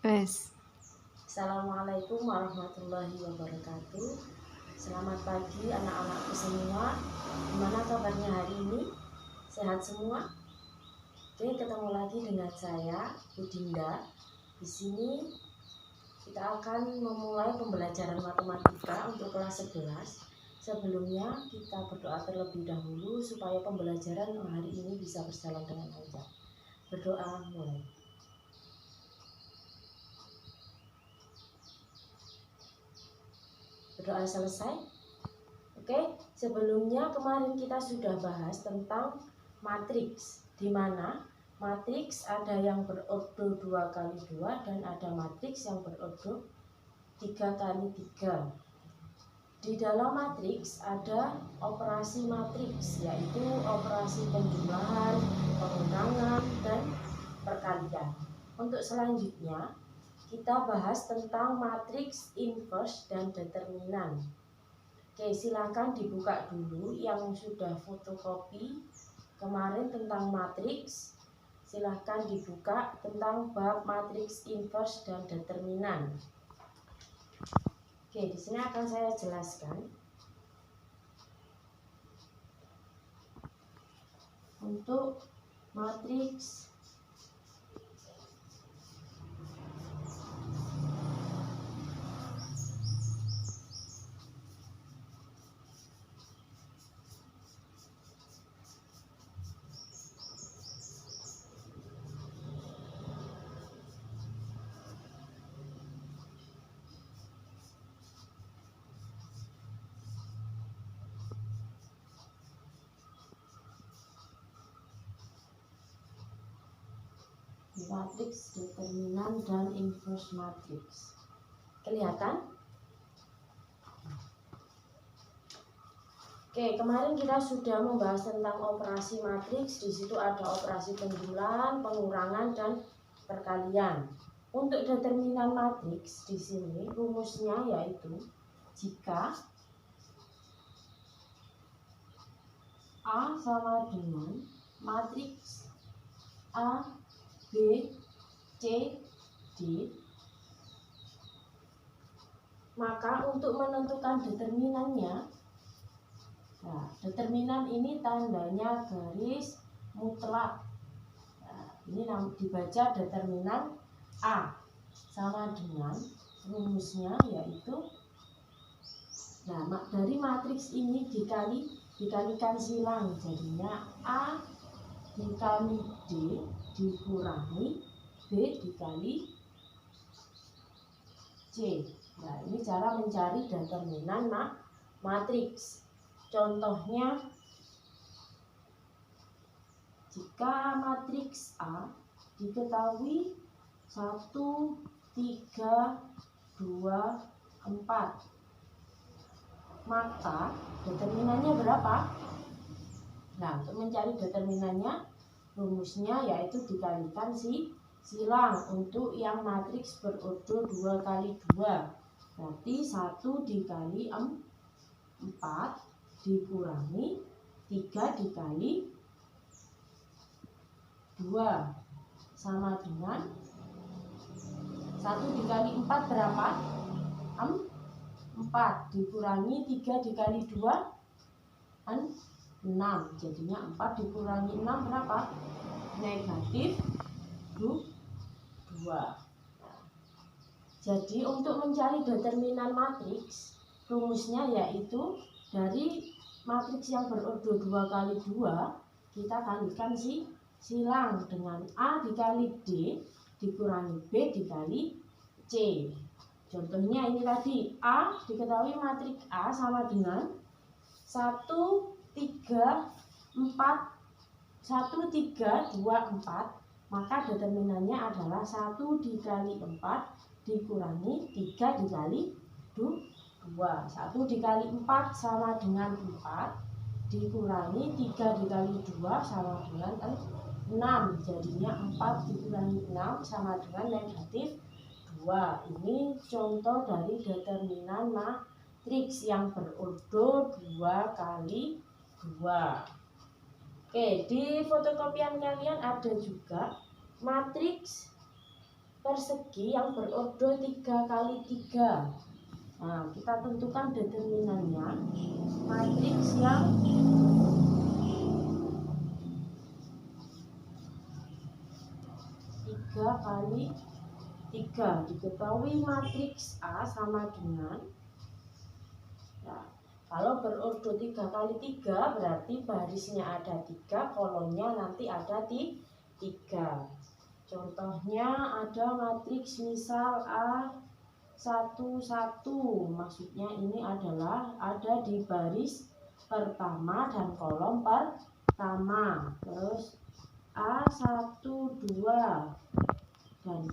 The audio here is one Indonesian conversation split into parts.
Wes. Assalamualaikum warahmatullahi wabarakatuh. Selamat pagi anak-anakku semua. Gimana kabarnya hari ini? Sehat semua? Oke, ketemu lagi dengan saya, Bu Dinda. Di sini kita akan memulai pembelajaran matematika untuk kelas 11. Sebelumnya kita berdoa terlebih dahulu supaya pembelajaran hari ini bisa berjalan dengan lancar. Berdoa mulai. Berdoa selesai. Oke, sebelumnya kemarin kita sudah bahas tentang matriks, di mana matriks ada yang berordo 2x2 dan ada matriks yang berordo 3x3. Di dalam matriks ada operasi matriks, yaitu operasi penjumlahan, pengurangan, dan perkalian. Untuk selanjutnya kita bahas tentang matriks inverse dan determinan. Oke, silakan dibuka dulu yang sudah fotokopi kemarin tentang matriks. Silakan dibuka tentang bab matriks inverse dan determinan. Oke, di sini akan saya jelaskan. Untuk matriks determinan dan inverse matriks. Kelihatan? Oke, kemarin kita sudah membahas tentang operasi matriks. Di situ ada operasi penjumlahan, pengurangan, dan perkalian. Untuk determinan matriks di sini rumusnya yaitu jika A sama dengan matriks A, B, C, D, maka untuk menentukan determinannya, nah, determinan ini tandanya garis mutlak. Nah, ini dibaca determinan A sama dengan rumusnya yaitu, nah, dari matriks ini dikalikan silang, jadinya A dikali D dikurangi B dikali C. Nah, ini cara mencari determinan matriks. Contohnya, jika matriks A diketahui 1, 3, 2, 4, maka determinannya berapa? Nah, untuk mencari determinannya, rumusnya yaitu dikalikan silang untuk yang matriks berordo 2x2. Berarti 1 dikali 4 dikurangi 3 dikali 2 sama dengan 1 dikali 4 berapa? 4 dikurangi 3 dikali 2 6, jadinya 4 dikurangi 6 berapa? Negatif 2. Jadi untuk mencari determinan matriks, rumusnya yaitu dari matriks yang berordo 2x2 kita kalikan silang dengan A dikali D dikurangi B dikali C. Contohnya ini tadi, A diketahui matriks A sama dengan 1, 3, 4, 1, 3, 2, 4, maka determinannya adalah 1 dikali 4 dikurangi 3 dikali 2. 1 dikali 4 sama dengan 4 dikurangi 3 dikali 2 sama dengan 6, jadinya 4 dikurangi 6 sama dengan negatif 2. Ini contoh dari determinan matriks yang berordo 2x2. Oke, di fotokopian kalian ada juga matriks persegi yang berordo 3 kali 3. Nah, kita tentukan determinannya. Matriks yang tiga kali 3. Diketahui matriks A sama dengan, nah, kalau berordo 3 kali 3 berarti barisnya ada 3, kolomnya nanti ada 3. Contohnya ada matriks misal A11, maksudnya ini adalah ada di baris pertama dan kolom pertama. Terus A12 dan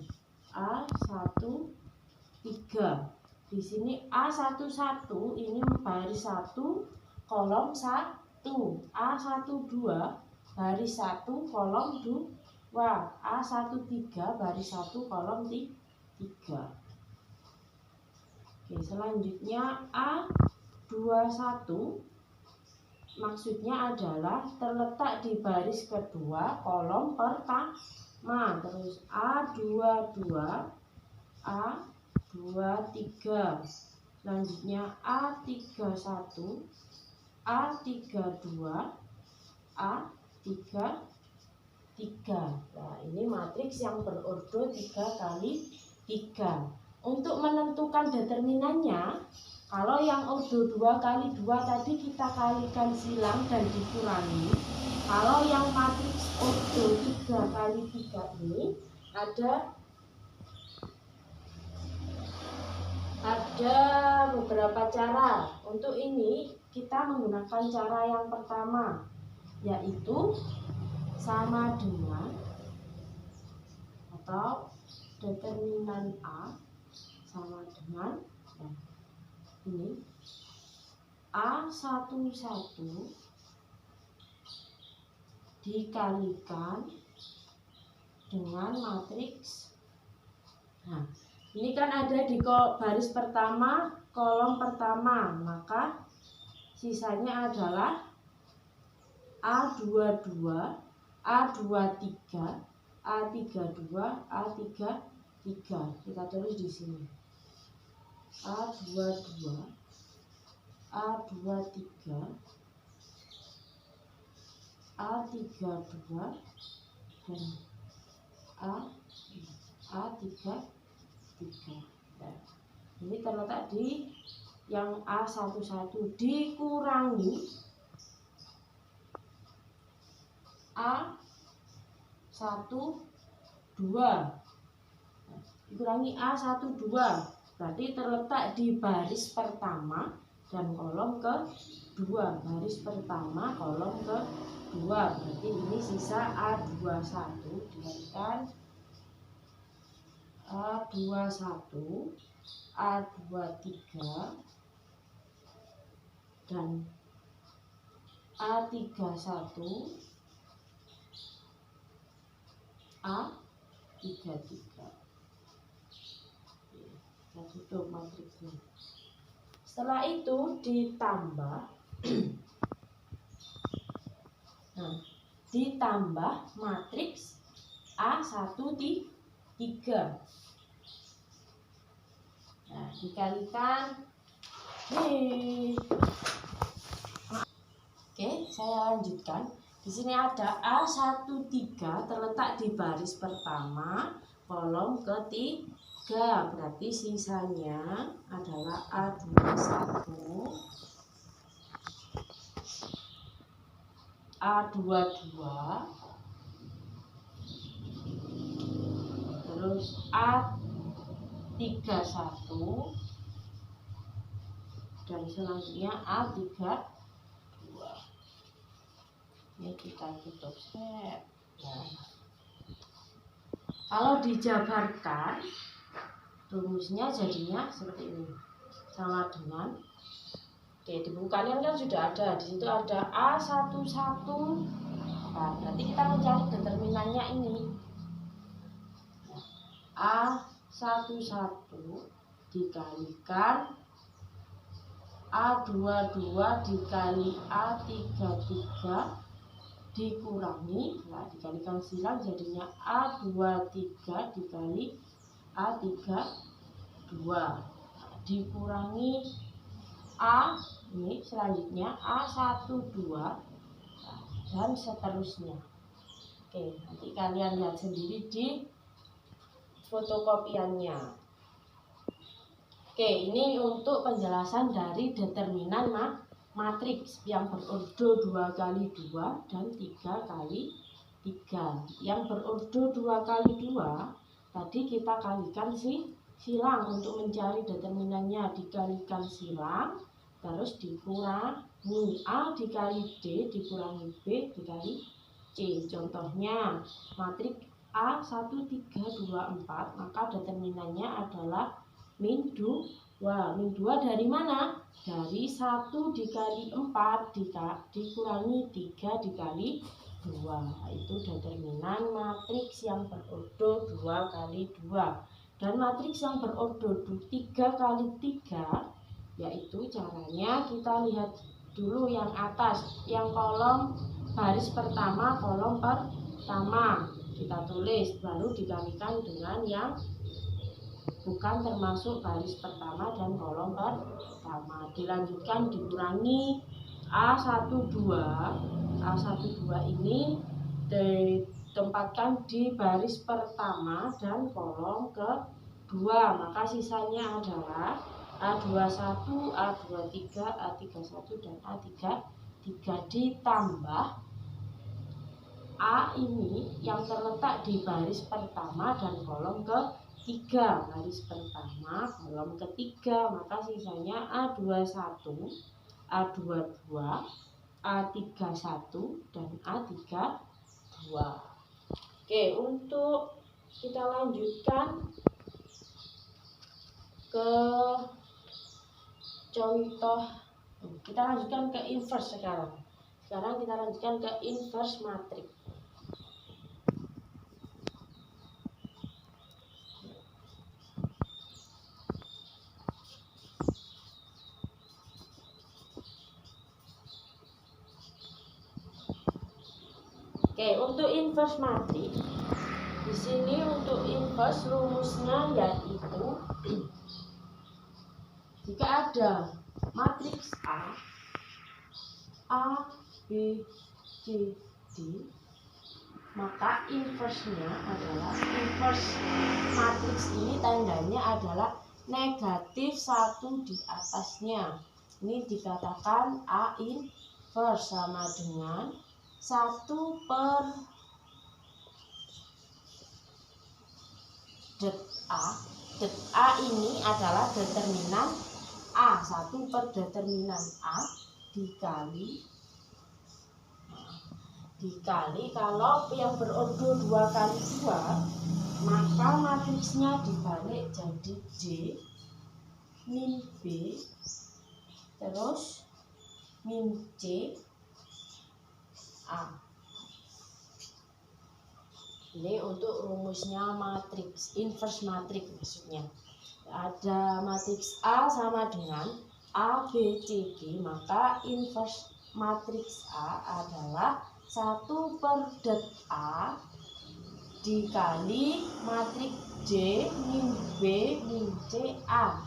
A13. Di sini A11 ini baris 1 kolom 1, A12 baris 1 kolom 2, A13 baris 1 kolom 3. Oke, selanjutnya A21 maksudnya adalah terletak di baris kedua kolom pertama. Terus A22, A23, selanjutnya A31, A32, A33. Nah, ini matriks yang berordo 3 kali 3. Untuk menentukan determinannya, kalau yang ordo 2 kali 2 tadi kita kalikan silang dan dikurangi. Kalau yang matriks ordo 3 kali 3 ini ada beberapa cara. Untuk ini kita menggunakan cara yang pertama, yaitu sama dengan atau determinan A sama dengan, nah, ini A11 dikalikan dengan matriks. Nah, ini kan ada di baris pertama, kolom pertama, maka sisanya adalah A22, A23, A32, A33. Kita tulis di sini. A22, A23, A32 dan A33. Nah, ini terletak di yang A11 dikurangi A12. Dikurangi A12 berarti terletak di baris pertama dan kolom kedua. Baris pertama kolom kedua, berarti ini sisa A21 dikalikan A21, A23 dan A31, A33. Kita tutup matriksnya. Setelah itu ditambah nah, ditambah matriks A13. Nah, dikalikan nih. Oke, saya lanjutkan. Di sini ada A13 terletak di baris pertama, kolom ketiga. Berarti sisanya adalah A21, A22, terus A31 dan selanjutnya A32. Ini kita tutup. Nah, kalau dijabarkan rumusnya jadinya seperti ini, sama dengan, oke, di buku kalian kan sudah ada, di situ ada A11. Nah, berarti kita mencari determinannya ini. A11 dikalikan A22 dikali A33 dikurangi, nah dikalikan silang jadinya A23 dikali A32, dikurangi A, ini selanjutnya A12, dan seterusnya. Oke, nanti kalian lihat sendiri di fotokopiannya. Oke, ini untuk penjelasan dari determinan matriks yang berordo 2 kali 2 dan 3 kali 3. Yang berordo 2 kali 2 tadi kita kalikan silang untuk mencari determinannya, dikalikan silang terus dikurangi A dikali D dikurangi B dikali C. Contohnya matriks A 1, 3, 2, 4, maka determinannya adalah min 2. Min 2 dari mana? Dari 1 dikali 4 dikurangi 3 dikali 2. Itu determinan matriks yang berordo 2 kali 2. Dan matriks yang berordo 3 kali 3, yaitu caranya kita lihat dulu yang atas, yang kolom baris pertama, kolom pertama kita tulis, baru dikalikan dengan yang bukan termasuk baris pertama dan kolom pertama, dilanjutkan dikurangi A12. A12 ini ditempatkan di baris pertama dan kolom kedua, maka sisanya adalah A21, A23, A31, dan A33 ditambah A ini yang terletak di baris pertama dan kolom ketiga, baris pertama kolom ketiga, maka sisanya A21, A22, A31, dan A32. Oke, untuk kita lanjutkan ke contoh, kita lanjutkan ke inverse sekarang. Sekarang kita lanjutkan ke inverse matriks. Oke, untuk inverse matriks, di sini untuk inverse rumusnya yaitu jika ada matriks A, B, C, D, maka inverse-nya adalah inverse matriks ini tandanya adalah negatif 1 di atasnya. Ini dikatakan A inverse sama dengan 1 per det A. Det A ini adalah determinan A, 1 per determinan A dikali kalau yang berordo 2 kali 2, maka matriksnya dibalik jadi D min B terus min C A. Ini untuk rumusnya matriks, inverse matriks maksudnya. Ada matriks A sama dengan A, B, C, D, maka inverse matriks A adalah 1 per det A dikali matriks D min B min C A.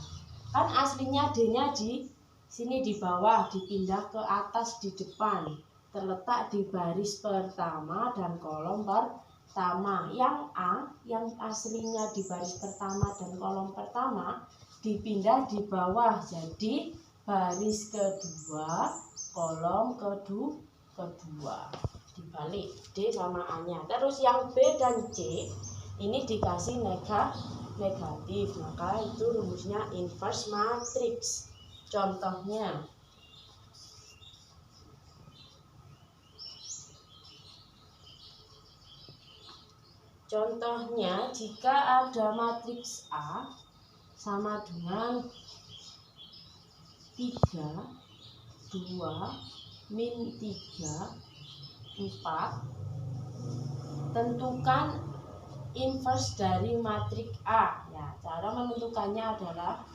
Kan aslinya D-nya di sini di bawah, dipindah ke atas di depan, terletak di baris pertama dan kolom pertama. Yang A yang aslinya di baris pertama dan kolom pertama dipindah di bawah jadi baris kedua, kolom kedua, dibalik D sama A nya. Terus yang B dan C ini dikasih negatif, maka itu rumusnya inverse matriks. Contohnya jika ada matriks A sama dengan 3, 2, min 3, 4, tentukan inverse dari matriks A. Ya, cara menentukannya adalah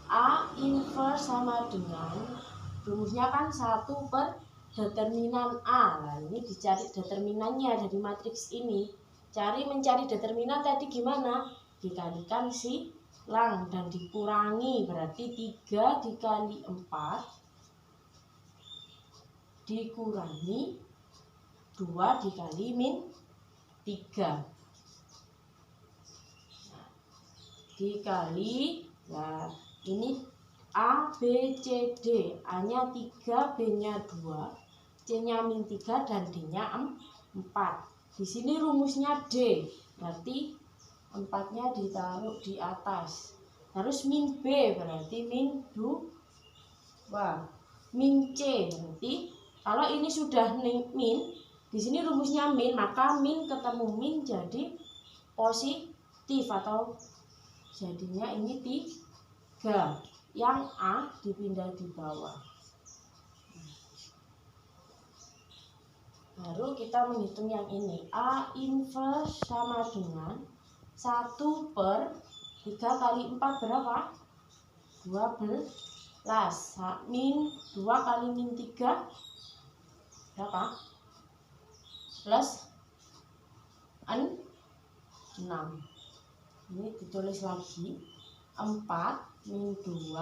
A inverse sama dengan rumusnya kan 1 per determinan A. Nah, ini dicari determinannya dari matriks ini. Mencari determinan tadi gimana? Dikalikan silang dan dikurangi, berarti 3 dikali 4 dikurangi 2 dikali min 3 dikali, nah ini A, B, C, D. A nya 3, B nya 2, C nya min 3 dan D nya 4. Di sini rumusnya D, berarti 4 nya ditaruh di atas. Terus min B berarti min 2, min C berarti kalau ini sudah min, di sini rumusnya min, maka min ketemu min jadi positif atau jadinya ini 3. Yang A dipindah di bawah. Baru kita menghitung yang ini. A inverse sama dengan 1 per 3 kali 4 berapa? 12. Min 2 kali min 3 berapa? Plus 6. Ini ditulis lagi 4 min 2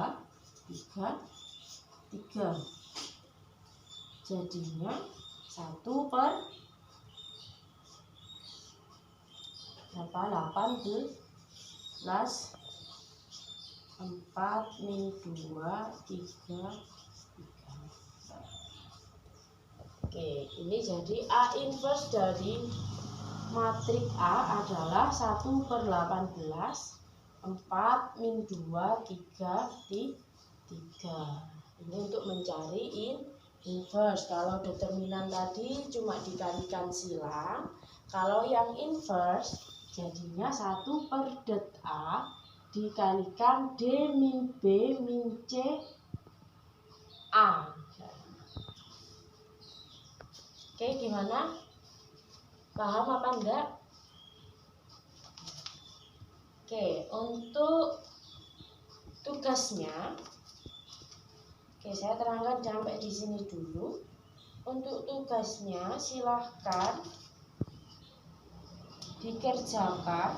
3 jadinya 1 per berapa? 18. 4 min 2 3. Oke, ini jadi A inverse dari matrik A adalah 1 per 18, 4 min 2 3 di 3. Ini untuk mencari inverse. Kalau determinan tadi cuma dikalikan silang, kalau yang inverse jadinya 1 per det A dikalikan D min B min C A. Oke, gimana? Paham apa enggak? Oke, untuk tugasnya, saya terangkan sampai di sini dulu. Untuk tugasnya silahkan dikerjakan.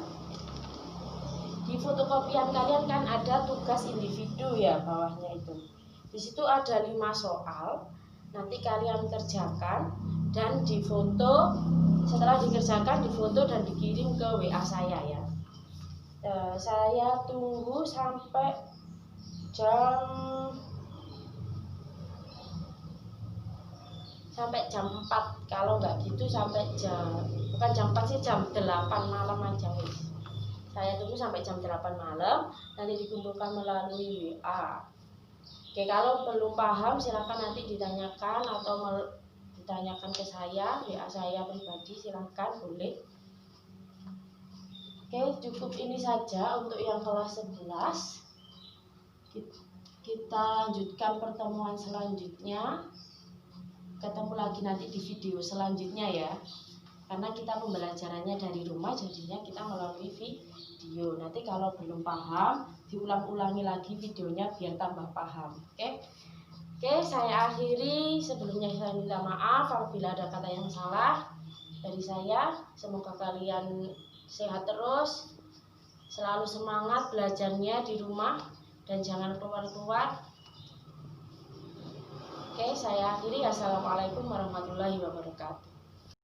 Di fotokopian kalian kan ada tugas individu ya, bawahnya itu. Di situ ada 5 soal. Nanti kalian kerjakan dan difoto. Setelah dikerjakan, difoto dan dikirim ke WA saya ya. Saya tunggu sampai jam 4. Kalau nggak gitu sampai bukan jam 4 sih, jam 8 malam aja guys. Saya tunggu sampai jam 8 malam, nanti dikumpulkan melalui WA. Oke, kalau belum paham silakan nanti ditanyakan atau ditanyakan ke saya, WA saya pribadi, silakan boleh. Oke, cukup ini saja untuk yang kelas 11. Kita lanjutkan pertemuan selanjutnya. Ketemu lagi nanti di video selanjutnya ya. Karena kita pembelajarannya dari rumah, jadinya kita melalui video. Nanti kalau belum paham, diulang-ulangi lagi videonya biar tambah paham. Oke, saya akhiri. Sebelumnya saya minta maaf apabila ada kata yang salah dari saya. Semoga kalian sehat terus, selalu semangat belajarnya di rumah dan jangan keluar-keluar. Oke, saya akhiri. Assalamualaikum warahmatullahi wabarakatuh.